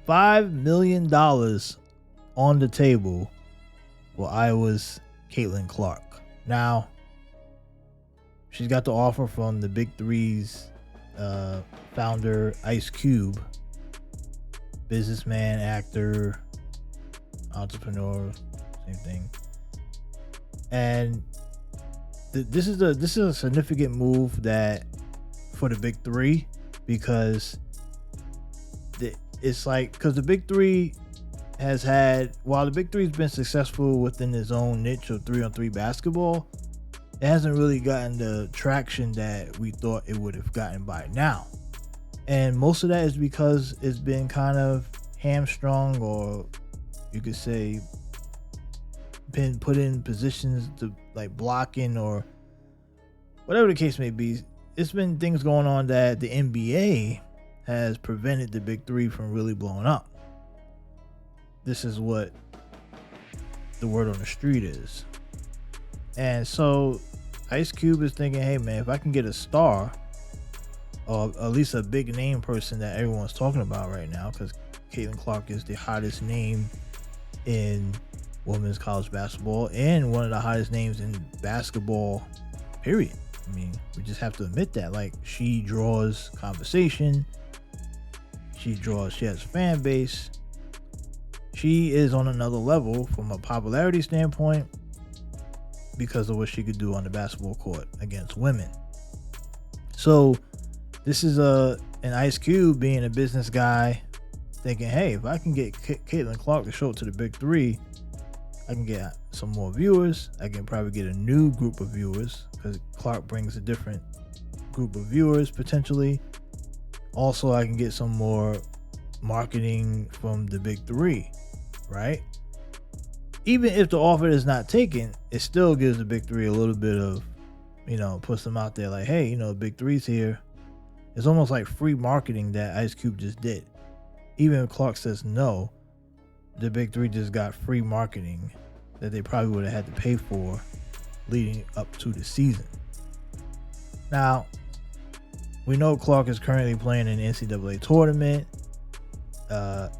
$5 million on the table for Iowa's Caitlyn Clark. Now, she's got the offer from the Big Three's founder, Ice Cube, businessman, actor, entrepreneur, same thing. And this is a significant move that for the Big Three, because it's like, because the Big Three has had, while the Big Three's been successful within its own niche of 3-on-3 basketball, it hasn't really gotten the traction that we thought it would have gotten by now. And most of that is because it's been kind of hamstrung, or you could say been put in positions to like blocking or whatever the case may be. It's been things going on that the NBA has prevented the Big Three from really blowing up. This is what the word on the street is. And so Ice Cube is thinking, hey man, if I can get a star, or at least a big name person that everyone's talking about right now, because Caitlyn Clark is the hottest name in women's college basketball and one of the hottest names in basketball, period. I mean, we just have to admit that. Like, she draws conversation. She has a fan base. She is on another level from a popularity standpoint because of what she could do on the basketball court against women. So this is an Ice Cube being a business guy thinking, hey, if I can get Caitlyn Clark to show up to the Big Three, I can get some more viewers. I can probably get a new group of viewers because Clark brings a different group of viewers potentially. Also, I can get some more marketing from the Big Three, right? Even if the offer is not taken, it still gives the Big Three a little bit of, puts them out there like, hey, Big Three's here. It's almost like free marketing that Ice Cube just did. Even if Clark says no, the Big Three just got free marketing that they probably would have had to pay for leading up to the season. Now, we know Clark is currently playing in the NCAA tournament.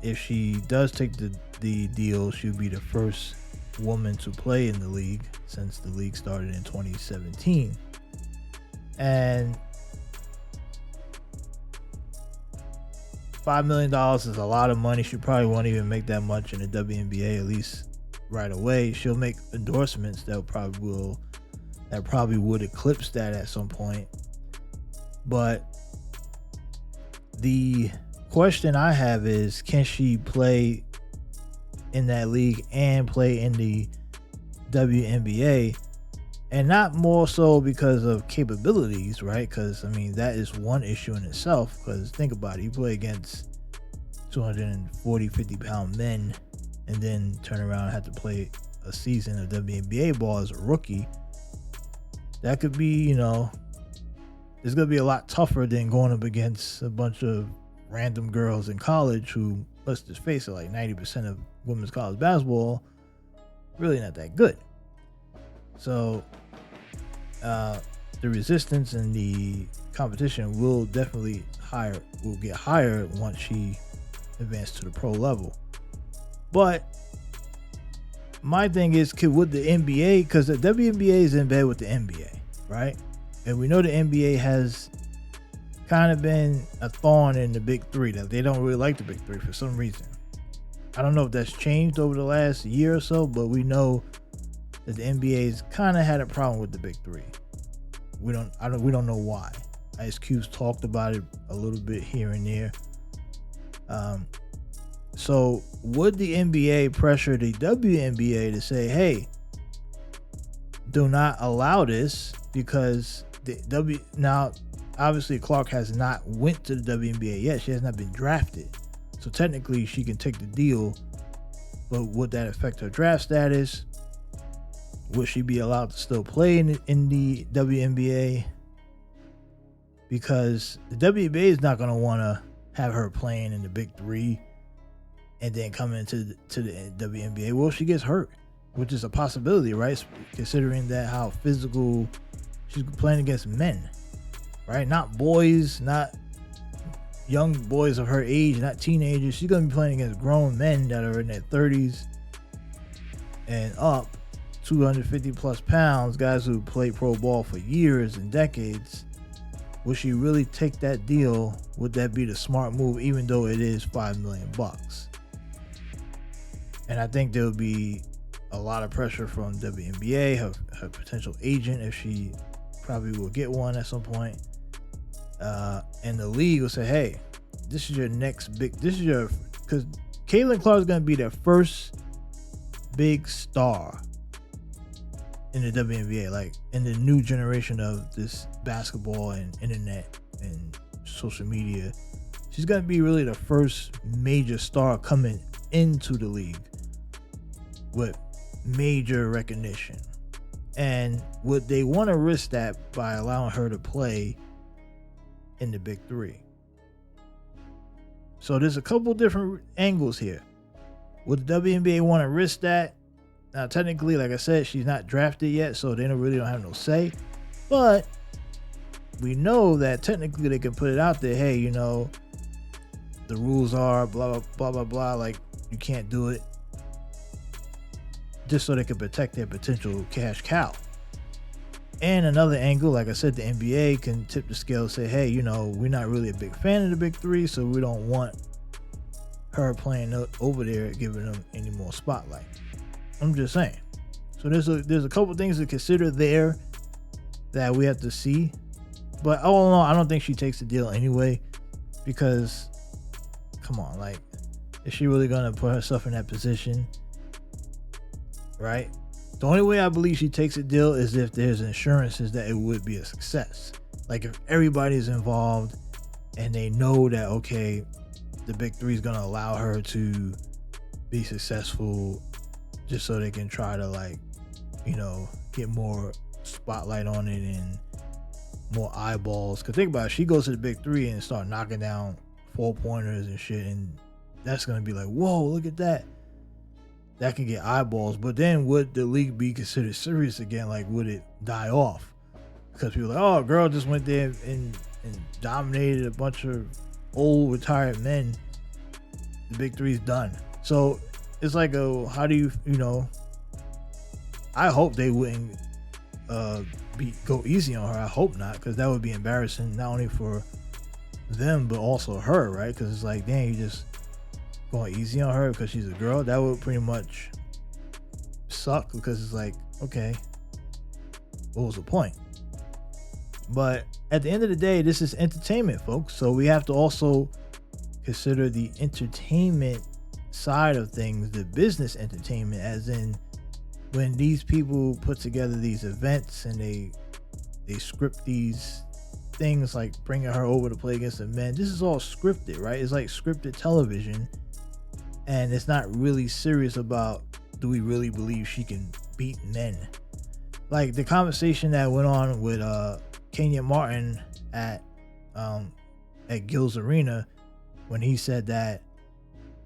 If she does take the deal, she'll be the first woman to play in the league since the league started in 2017. And $5 million is a lot of money. She probably won't even make that much in the WNBA, at least right away. She'll make endorsements that probably would eclipse that at some point. But the question I have is, can she play in that league and play in the WNBA? And not more so because of capabilities, right? Because, that is one issue in itself. Because think about it. You play against 240, 50-pound men and then turn around and have to play a season of WNBA ball as a rookie. That could be, it's going to be a lot tougher than going up against a bunch of random girls in college who, let's just face it, like 90% of women's college basketball, really not that good. So the resistance and the competition will definitely get higher once she advances to the pro level. But my thing is, would the NBA, because the WNBA is in bed with the NBA, right? And we know the NBA has kind of been a thorn in the Big Three, that they don't really like the Big Three for some reason. I don't know if that's changed over the last year or so, but we know that the NBA's kind of had a problem with the Big Three. We don't know why. Ice Cube's talked about it a little bit here and there. So would the NBA pressure the WNBA to say, hey, do not allow this, because now obviously Clark has not went to the WNBA yet. She has not been drafted. So technically she can take the deal, but would that affect her draft status? Would she be allowed to still play in the WNBA? Because the WNBA is not going to want to have her playing in the Big Three and then come into the WNBA. Well, she gets hurt, which is a possibility, right? Considering that how physical she's playing against men, right? Not boys, not young boys of her age, not teenagers. She's going to be playing against grown men that are in their 30s and up, 250 plus pounds, guys who play pro ball for years and decades. Would she really take that deal? Would that be the smart move, even though it is $5 million? And I think there would be a lot of pressure from WNBA, her potential agent, if she probably will get one at some point. And the league will say, hey, this is your next big, because Caitlyn Clark is going to be their first big star in the WNBA, like in the new generation of this basketball and internet and social media. She's going to be really the first major star coming into the league with major recognition. And would they want to risk that by allowing her to play in the big three? So there's a couple different angles here. Would the WNBA want to risk that? Now, technically, like I said, she's not drafted yet, so they don't have no say. But we know that technically they can put it out there. Hey, the rules are blah, blah, blah, blah, blah. Like, you can't do it. Just so they can protect their potential cash cow. And another angle, like I said, the NBA can tip the scale and say, hey, we're not really a big fan of the big three, so we don't want her playing over there, giving them any more spotlight. I'm just saying. So there's a couple things to consider there that we have to see. But all in all, I don't think she takes the deal anyway, because come on, like, is she really gonna put herself in that position? Right? The only way I believe she takes a deal is if there's insurances that it would be a success. Like if everybody's involved and they know that, okay, the big three is gonna allow her to be successful, just so they can try to, like, get more spotlight on it and more eyeballs. Cause think about it, she goes to the big three and start knocking down 4-pointers and shit, and that's gonna be like, whoa, look at that. That can get eyeballs. But then would the league be considered serious again? Like, would it die off? Because people are like, oh, a girl just went there and dominated a bunch of old retired men. The big three's done. So it's like, how do you, I hope they wouldn't go easy on her. I hope not, because that would be embarrassing, not only for them, but also her, right? Because it's like, dang, you just going easy on her because she's a girl. That would pretty much suck, because it's like, okay, what was the point? But at the end of the day, this is entertainment, folks. So we have to also consider the entertainment side of things, the business entertainment, as in when these people put together these events and they script these things, like bringing her over to play against the men. This is all scripted, right? It's like scripted television, and it's not really serious about, do we really believe she can beat men? Like the conversation that went on with Kenyon Martin at Gil's Arena, when he said that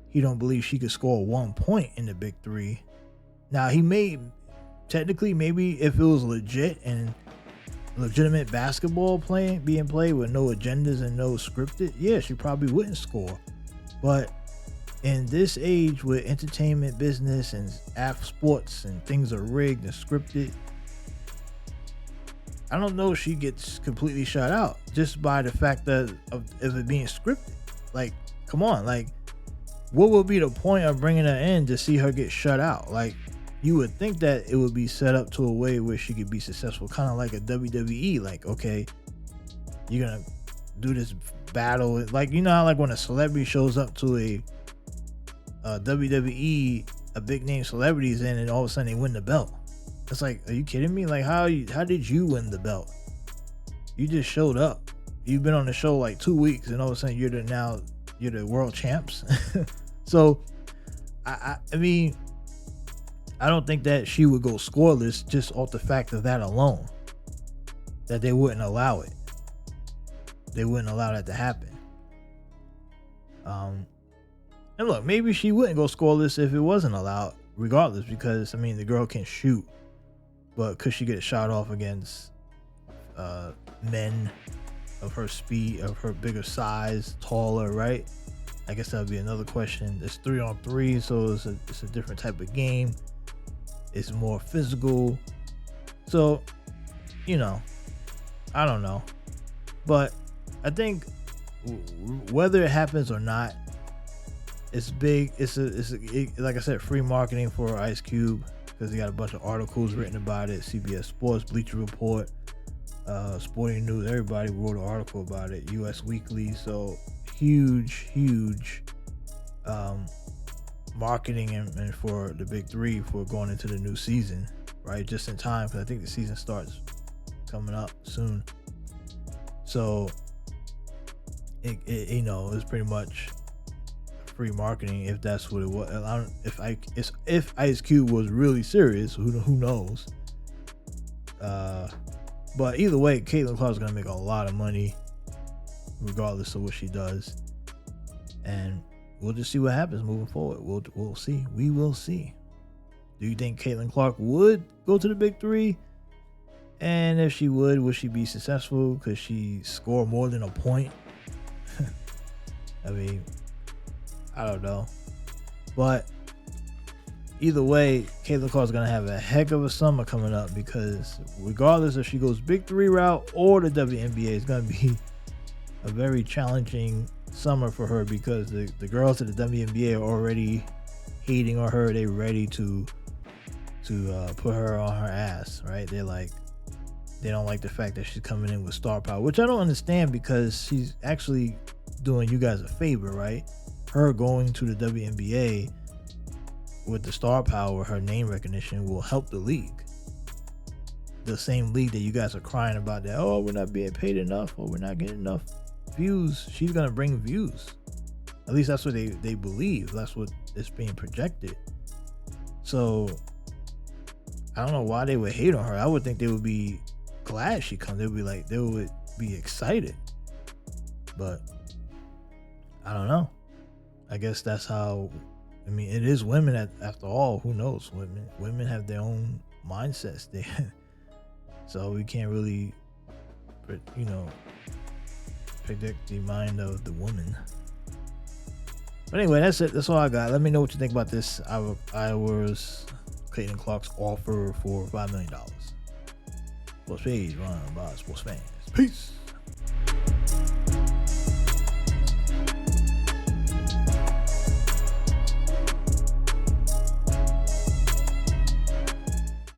he don't believe she could score 1 point in the big three. Now, he may technically, maybe if it was legit and legitimate basketball being played with no agendas and no scripted, yeah, she probably wouldn't score. But in this age with entertainment business and sports and things are rigged and scripted, I don't know if she gets completely shut out just by the fact of it being scripted. Like, come on, like, what would be the point of bringing her in to see her get shut out? Like, you would think that it would be set up to a way where she could be successful, kind of like a WWE. Like, okay, you're gonna do this battle, like, how like when a celebrity shows up to a WWE, a big name celebrity's in, and all of a sudden they win the belt. It's like, are you kidding me? Like, how did you win the belt? You just showed up. You've been on the show like 2 weeks, and all of a sudden you're the world champs. So I mean, I don't think that she would go scoreless just off the fact of that alone, that they wouldn't allow it. They wouldn't allow that to happen. And look, maybe she wouldn't go scoreless if it wasn't allowed, regardless, because I mean, the girl can shoot, but could she get a shot off against men of her speed, of her bigger size, taller, right? I guess that would be another question. It's 3-on-3, so it's a different type of game. It's more physical. So, you know, I don't know. But I think whether it happens or not, it's big. Like I said, free marketing for Ice Cube, because he got a bunch of articles written about it. CBS Sports, Bleacher Report, Sporting News, everybody wrote an article about it. US Weekly. So huge marketing and for the Big Three for going into the new season, right? Just in time, because I think the season starts coming up soon. So it it's pretty much free marketing, if that's what it was. I don't, if Ice Cube was really serious, who knows? But either way, Caitlyn Clark is gonna make a lot of money, regardless of what she does, and we'll just see what happens moving forward. We'll see. We will see. Do you think Caitlyn Clark would go to the Big Three? And if she would she be successful? Could she score more than a point? I mean, I don't know. But either way, Caitlyn Clark is going to have a heck of a summer coming up, because regardless if she goes Big Three route or the WNBA, it's going to be a very challenging summer for her, because the girls at the WNBA are already hating on her. They're ready to put her on her ass, right? They don't like the fact that she's coming in with star power, which I don't understand, because she's actually doing you guys a favor, right? Her going to the WNBA with the star power, her name recognition, will help the league. The same league that you guys are crying about, that, oh, we're not being paid enough, or we're not getting enough views. She's gonna bring views. At least that's what they believe. That's what is being projected. So I don't know why they would hate on her. I would think they would be glad she comes. They would be excited. But I don't know. I guess that's how. I mean, it is women after all. Who knows? Women have their own mindsets. So we can't really, predict the mind of the woman. But anyway, that's it. That's all I got. Let me know what you think about this. Iowa's Caitlyn Clark's offer for $5 million. Sports page run by sports fans. Peace.